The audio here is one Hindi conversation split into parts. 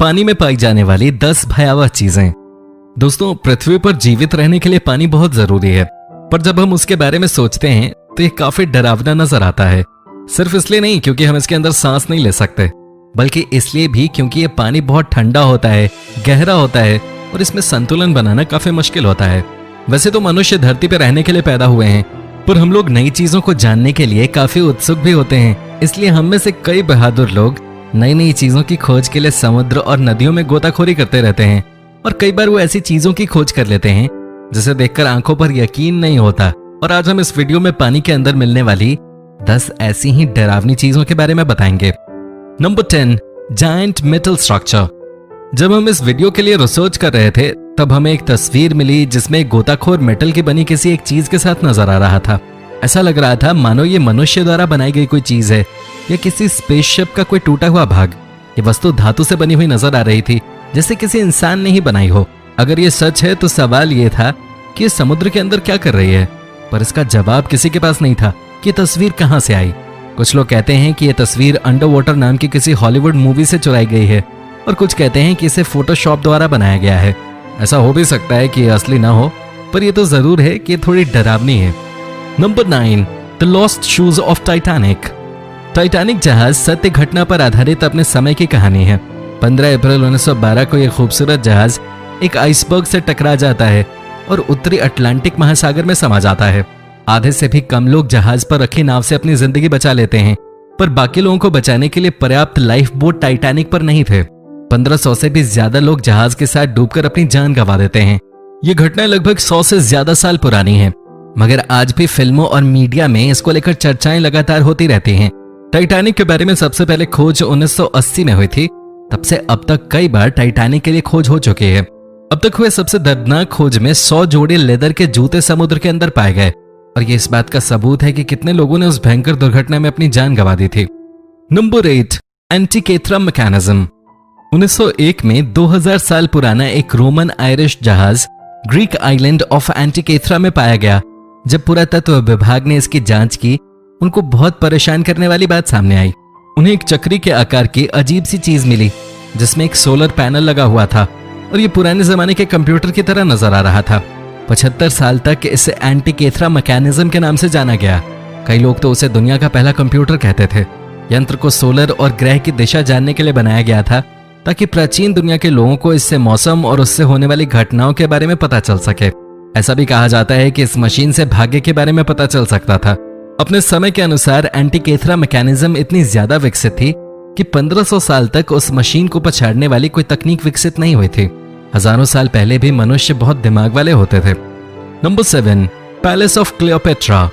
पानी में पाई जाने वाली 10 भयावह चीजें। दोस्तों, पृथ्वी पर जीवित रहने के लिए पानी बहुत जरूरी है, पर जब हम उसके बारे में सोचते हैं तो ये काफी डरावना नजर आता है। सिर्फ इसलिए नहीं क्योंकि हम इसके अंदर सांस नहीं ले सकते, बल्कि इसलिए भी क्योंकि ये पानी बहुत ठंडा होता है, गहरा होता है और इसमें संतुलन बनाना काफी मुश्किल होता है। वैसे तो मनुष्य धरती पर रहने के लिए पैदा हुए हैं, पर हम लोग नई चीजों को जानने के लिए काफी उत्सुक भी होते हैं। इसलिए हम में से कई बहादुर लोग नई नई चीजों की खोज के लिए समुद्र और नदियों में गोताखोरी करते रहते हैं, और कई बार वो ऐसी चीजों की खोज कर लेते हैं जिसे देखकर आंखों पर यकीन नहीं होता। और आज हम इस वीडियो में पानी के अंदर मिलने वाली 10 ऐसी ही डरावनी चीजों के बारे में बताएंगे। Number 10, giant metal structure. जब हम इस वीडियो के लिए रिसर्च कर रहे थे तब हमें एक तस्वीर मिली जिसमें एक गोताखोर मेटल की बनी किसी एक चीज के साथ नजर आ रहा था। ऐसा लग रहा था मानो ये मनुष्य द्वारा बनाई गई कोई चीज है या किसी स्पेसशिप का कोई टूटा हुआ भाग। ये वस्तु धातु से बनी हुई नजर आ रही थी, जैसे किसी इंसान ने ही बनाई हो। अगर ये सच है तो सवाल ये था कि ये समुद्र के अंदर क्या कर रही है, पर इसका जवाब किसी के पास नहीं था कि तस्वीर कहां से आई। कुछ लोग कहते हैं कि यह तस्वीर अंडर वाटर नाम की किसी हॉलीवुड मूवी से चुराई गई है, और कुछ कहते हैं कि इसे फोटोशॉप द्वारा बनाया गया है। ऐसा हो भी सकता है कि यह असली ना हो, पर यह तो जरूर है कि थोड़ी डरावनी है। Number 9, the lost shoes of Titanic. Titanic जहाज सत्य घटना पर आधारित अपने समय की कहानी है। 15 अप्रैल 1912 को यह खूबसूरत जहाज एक आइसबर्ग से टकरा जाता है और उत्तरी अटलांटिक महासागर में समा जाता है। आधे से भी कम लोग जहाज पर रखी नाव से अपनी जिंदगी बचा लेते हैं, पर बाकी लोगों को बचाने के लिए पर्याप्त लाइफ बोट टाइटैनिक पर नहीं थे। 1500 से भी ज्यादा लोग जहाज के साथ डूबकर अपनी जान गंवा देते हैं। ये घटना लगभग 100 से ज्यादा साल पुरानी है, मगर आज भी फिल्मों और मीडिया में इसको लेकर चर्चाएं लगातार होती रहती हैं। टाइटैनिक के बारे में सबसे पहले खोज 1980 में हुई थी। तब से अब तक कई बार टाइटैनिक के लिए खोज हो चुकी है। अब तक हुए सबसे दर्दनाक खोज में 100 जोड़े लेदर के जूते समुद्र के अंदर पाए गए, और ये इस बात का सबूत है कि कितने लोगों ने उस भयंकर दुर्घटना में अपनी जान गंवा दी थी। Number 8, एंटिकेथ्रा mechanism. 1901 में 2000 साल पुराना एक रोमन आयरिश जहाज ग्रीक आइलैंड ऑफ एंटिकेथ्रा में पाया गया। जब पुरातत्व विभाग ने इसकी जांच की, उनको बहुत परेशान करने वाली बात सामने आई। उन्हें एक चक्री के आकार की अजीब सी चीज मिली जिसमें एक सोलर पैनल लगा हुआ था, और ये पुराने जमाने के कंप्यूटर की तरह नजर आ रहा था। 75 साल तक इसे एंटिकेथ्रा मैकेनिज्म के नाम से जाना गया। कई लोग तो उसे दुनिया का पहला कंप्यूटर कहते थे। यंत्र को सोलर और ग्रह की दिशा जानने के लिए बनाया गया था, ताकि प्राचीन दुनिया के लोगों को इससे मौसम और उससे होने वाली घटनाओं के बारे में पता चल सके। ऐसा भी कहा जाता है कि इस मशीन से भाग्य के बारे में पता चल सकता था। अपने समय के अनुसार एंटिकेथ्रा मैकेनिज्म इतनी ज्यादा विकसित थी कि 1500 साल तक उस मशीन को पछाड़ने वाली कोई तकनीक विकसित नहीं हुई थी। हजारों साल पहले भी मनुष्य बहुत दिमाग वाले होते थे। Number 7, palace of Cleopatra.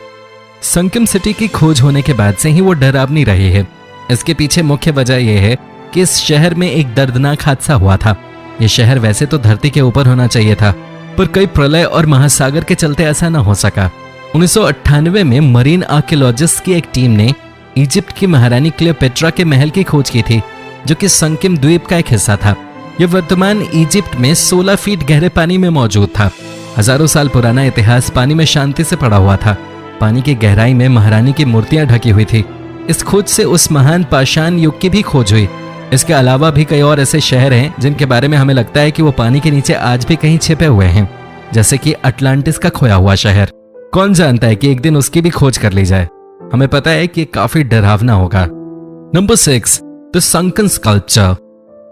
संकिम सिटी की खोज होने के बाद से ही वो डरावनी रही है। इसके पीछे मुख्य वजह यह है कि इस शहर में एक दर्दनाक हादसा हुआ था। यह शहर वैसे तो धरती के ऊपर होना चाहिए था, पर कई प्रलय और महासागर के चलते ऐसा न हो सका। 1998 में मरीन आर्कियोलॉजिस्ट की एक टीम ने इजिप्ट की महारानी क्लियोपेट्रा के महल की खोज की थी, जो कि संकिम द्वीप का एक हिस्सा था। यह वर्तमान इजिप्ट में 16 फीट गहरे पानी में मौजूद था। हजारों साल पुराना इतिहास पानी में शांति से पड़ा हुआ था। पानी की गहराई में महारानी की मूर्तियां ढकी हुई थी। इस खोज से उस महान पाषाण युग की भी खोज हुई। इसके अलावा भी कई और ऐसे शहर हैं जिनके बारे में हमें लगता है कि वो पानी के नीचे आज भी कहीं छिपे हुए हैं, जैसे कि अटलांटिस का खोया हुआ शहर। कौन जानता है कि एक दिन उसकी भी खोज कर ली जाए। हमें पता है कि काफी डरावना होगा। Number 6, the sunken sculpture.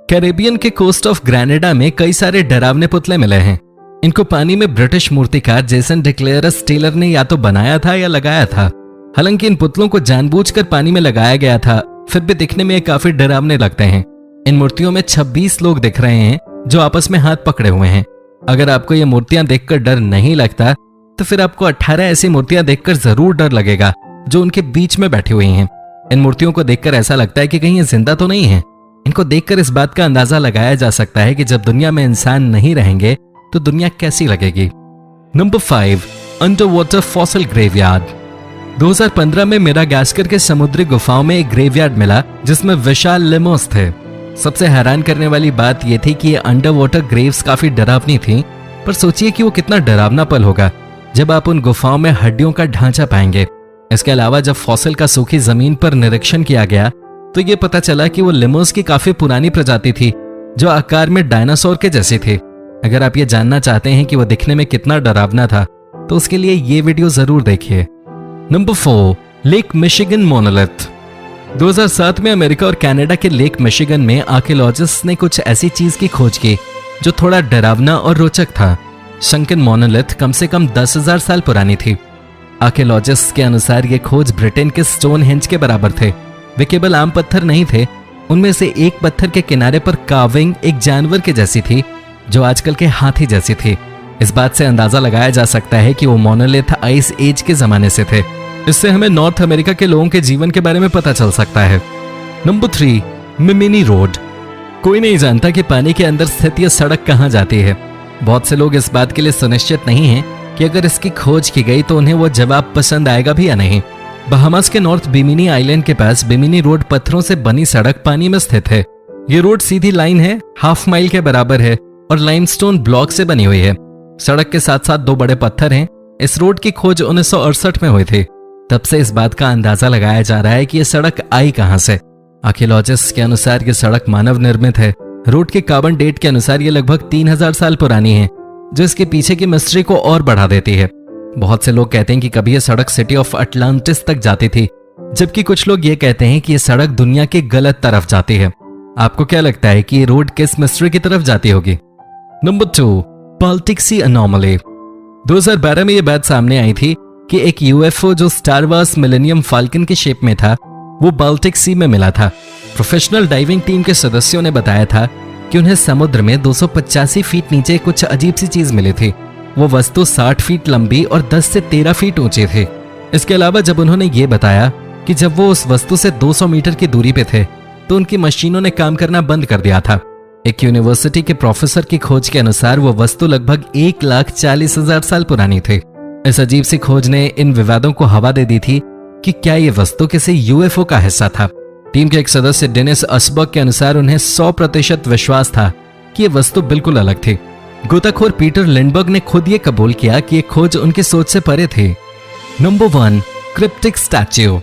Caribbean के कोस्ट ऑफ ग्रेनेडा में कई सारे डरावने पुतले मिले हैं। इनको पानी में ब्रिटिश मूर्तिकार जेसन डिक्लेयरस टेलर ने या तो बनाया था या लगाया था। हालांकि इन पुतलों को जानबूझकर पानी में लगाया गया था, फिर भी दिखने में ये काफी डरावने लगते हैं। इन मूर्तियों में 26 लोग दिख रहे हैं जो आपस में हाथ पकड़े हुए हैं। अगर आपको ये मूर्तियां देखकर डर नहीं लगता तो फिर आपको 18 ऐसी मूर्तियां देखकर जरूर डर लगेगा जो उनके बीच में बैठी हुई हैं। इन मूर्तियों को देखकर ऐसा लगता है कि कहीं ये जिंदा तो नहीं है। इनको देखकर इस बात का अंदाजा लगाया जा सकता है कि जब दुनिया में इंसान नहीं रहेंगे तो दुनिया कैसी लगेगी। Number 5, under water fossil graveyard. 2015 में मेडागास्कर के समुद्री गुफाओं में एक ग्रेवयार्ड मिला जिसमें विशाल लेमोस थे। सबसे हैरान करने वाली बात यह थी कि ये अंडर वाटर ग्रेव्स काफी डरावनी थी, पर सोचिए कि वो कितना डरावना पल होगा जब आप उन गुफाओं में हड्डियों का ढांचा पाएंगे। इसके अलावा जब फॉसिल का सूखी जमीन पर निरीक्षण किया गया तो ये पता चला कि वो लेमोस की काफी पुरानी प्रजाति थी जो आकार में डायनासोर के जैसी थी। अगर आप ये जानना चाहते हैं कि वो दिखने में कितना डरावना था तो उसके लिए ये वीडियो जरूर देखिए। Number 4, lake Michigan monolith. 2007 में अमेरिका और कनाडा के लेक मिशिगन में आर्कियोलॉजिस्ट ने कुछ ऐसी चीज की खोज की जो थोड़ा डरावना और रोचक था। शंकन मोनोलिथ कम से कम 10,000 साल पुरानी थी। आर्कियोलॉजिस्ट के अनुसार ये खोज ब्रिटेन के स्टोनहेंज के बराबर थे। वे केवल आम पत्थर नहीं थे, उनमें से एक पत्थर के किनारे पर कार्विंग एक जानवर के जैसी थी जो आजकल के हाथी जैसी थी। इस बात से अंदाजा लगाया जा सकता है कि वो मोनोलिथ आइस एज के जमाने से थे। इससे हमें नॉर्थ अमेरिका के लोगों के जीवन के बारे में पता चल सकता है। नंबर 3, मिमिनी रोड। कोई नहीं जानता कि पानी के अंदर स्थित यह सड़क कहां जाती है। बहुत से लोग इस बात के लिए सुनिश्चित नहीं हैं कि अगर इसकी खोज की गई तो उन्हें वो जवाब पसंद आएगा भी या नहीं। बहामास के नॉर्थ बिमिनी आइलैंड के पास बिमिनी रोड पत्थरों से बनी सड़क पानी में स्थित है। ये रोड सीधी लाइन है, हाफ माइल के बराबर है और लाइमस्टोन ब्लॉक से बनी हुई है। सड़क के साथ साथ 2 बड़े पत्थर हैं। इस रोड की खोज 1968 में हुई थी। तब से इस बात का अंदाजा लगाया जा रहा है कि यह सड़क आई कहां से। आर्कियोलॉजिस्ट के अनुसार यह सड़क मानव निर्मित है। रोड के कार्बन डेट के अनुसार यह लगभग 3000 साल पुरानी है, जो इसके पीछे की मिस्ट्री को और बढ़ा देती है। बहुत से लोग कहते हैं कि कभी यह सड़क सिटी ऑफ अटलांटिस तक जाती थी, जबकि कुछ लोग ये कहते हैं कि यह सड़क दुनिया के गलत तरफ जाती है। आपको क्या लगता है कि ये रोड किस मिस्ट्री की तरफ जाती होगी? नंबर 2, बाल्टिक सी अनोमली। 2012 में यह बात सामने आई थी कि एक यूएफओ जो स्टार वार्स मिलेनियम फाल्कन की शेप में था वो बाल्टिक सी में मिला था। प्रोफेशनल डाइविंग टीम के सदस्यों ने बताया था कि उन्हें समुद्र में 285 फीट नीचे कुछ अजीब सी चीज मिली थी। वो वस्तु 60 फीट लंबी और 10 से 13 फीट ऊंची थी। इसके अलावा जब उन्होंने ये बताया कि जब वो उस वस्तु से 200 मीटर की दूरी पे थे तो उनकी मशीनों ने काम करना बंद कर दिया था। एक यूनिवर्सिटी के प्रोफेसर की खोज के अनुसार वो वस्तु लगभग 1,40,000 साल पुरानी थी। इस अजीब सी खोज ने इन विवादों को हवा दे दी थी कि क्या ये वस्तु किसी यूएफओ का हिस्सा था। टीम के एक सदस्य डेनिस असबर्ग के अनुसार उन्हें 100% विश्वास था कि ये वस्तु बिल्कुल अलग थी। गोताखोर पीटर लिंडबर्ग ने खुद ये कबूल किया कि ये खोज उनकी सोच से परे थी। Number 1, cryptic statue.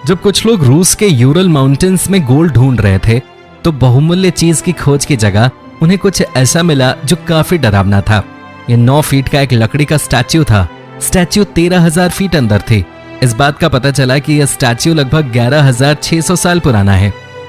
जब कुछ लोग रूस के यूरल माउंटेन्स में गोल्ड ढूंढ रहे थे तो बहुमूल्य चीज की खोज की जगह उन्हें कुछ ऐसा मिला जो काफी डरावना था। ये 9 फीट का एक लकड़ी का स्टैच्यू था। स्टैच्यू 13,000 फीट अंदर थी। इस बात का पता चला कि यह स्टैच्यू लगभग 11,600 साल पुराना है।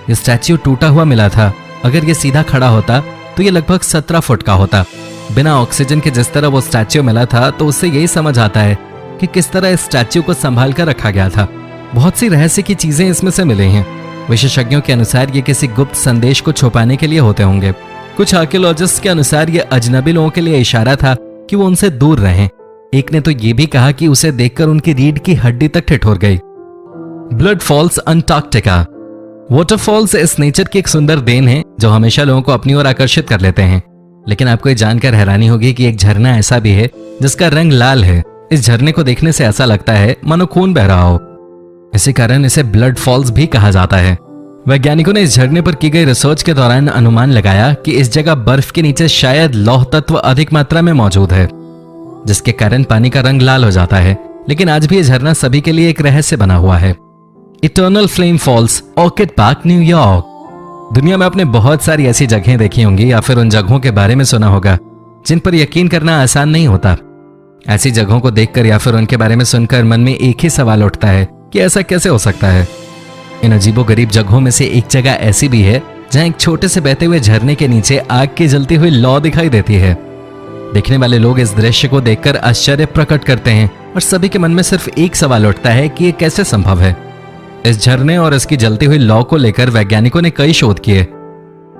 यह स्टैच्यू टूटा हुआ मिला था। अगर यह सीधा खड़ा होता तो यह लगभग 17 फुट का होता। बिना ऑक्सीजन के जिस तरह वो स्टैच्यू मिला था तो उससे यही समझ आता है कि किस तरह इस स्टैच्यू को संभाल कर रखा गया था। बहुत सी रहस्य की चीजें इसमें से मिली हैं। विशेषज्ञों के अनुसार ये किसी गुप्त संदेश को छुपाने के लिए होते होंगे। कुछ आर्कियोलॉजिस्ट के अनुसार ये अजनबी लोगों के लिए इशारा था कि वो उनसे दूर रहें। एक ने तो ये भी कहा कि उसे देखकर उनकी रीढ़ की हड्डी तक ठिठुर गई। Blood falls Antarctica. वाटरफॉल्स इस नेचर की एक सुंदर देन है जो हमेशा लोगों को अपनी ओर आकर्षित कर लेते हैं। लेकिन आपको ये जानकर हैरानी होगी कि एक झरना ऐसा भी है जिसका रंग लाल है। इस झरने को देखने से ऐसा लगता है मानो खून बह रहा हो। इसी कारण इसे ब्लड फॉल्स भी कहा जाता है। वैज्ञानिकों ने इस झरने पर की गई रिसर्च के दौरान अनुमान लगाया कि इस जगह बर्फ के नीचे शायद लौह तत्व अधिक मात्रा में मौजूद है, जिसके कारण पानी का रंग लाल हो जाता है। लेकिन आज भी यह झरना सभी के लिए एक रहस्य बना हुआ है। Eternal flame falls, orchid park, New York. दुनिया में आपने बहुत सारी ऐसी जगहें देखी होंगी या फिर उन जगहों के बारे में सुना होगा जिन पर यकीन करना आसान नहीं होता। ऐसी जगहों को देखकर या फिर उनके बारे में सुनकर मन में एक ही सवाल उठता है कि ऐसा कैसे हो सकता है। इन अजीबोगरीब जगहों में से एक जगह ऐसी भी है जहां एक छोटे से बहते हुए झरने के नीचे आग की जलती हुई लौ दिखाई देती है। देखने वाले लोग इस दृश्य को देखकर आश्चर्य प्रकट करते हैं और सभी के मन में सिर्फ एक सवाल उठता है कि यह कैसे संभव है। इस झरने और इसकी जलती हुई लौ को लेकर वैज्ञानिकों ने कई शोध किए।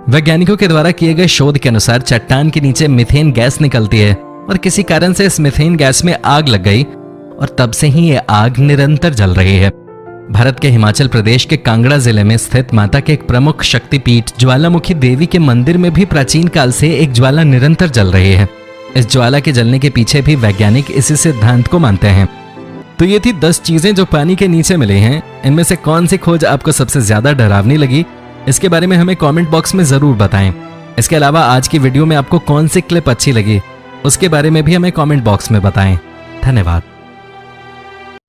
वैज्ञानिकों के द्वारा किए गए शोध के अनुसार चट्टान के नीचे मीथेन गैस निकलती है और किसी कारण से इस मीथेन गैस में आग लग गई और तब से ही यह आग निरंतर जल रही है। भारत के हिमाचल प्रदेश के कांगड़ा जिले में स्थित माता के एक प्रमुख शक्तिपीठ ज्वालामुखी देवी के मंदिर में भी प्राचीन काल से एक ज्वाला निरंतर जल रही है। इस ज्वाला के जलने के पीछे भी वैज्ञानिक इसी सिद्धांत को मानते हैं। तो ये थी 10 चीजें जो पानी के नीचे मिली हैं। इनमें से कौन सी खोज आपको सबसे ज्यादा डरावनी लगी, इसके बारे में हमें कमेंट बॉक्स में जरूर बताएं। इसके अलावा आज की वीडियो में आपको कौन सी क्लिप अच्छी लगी, उसके बारे में भी हमें कमेंट बॉक्स में बताएं। धन्यवाद।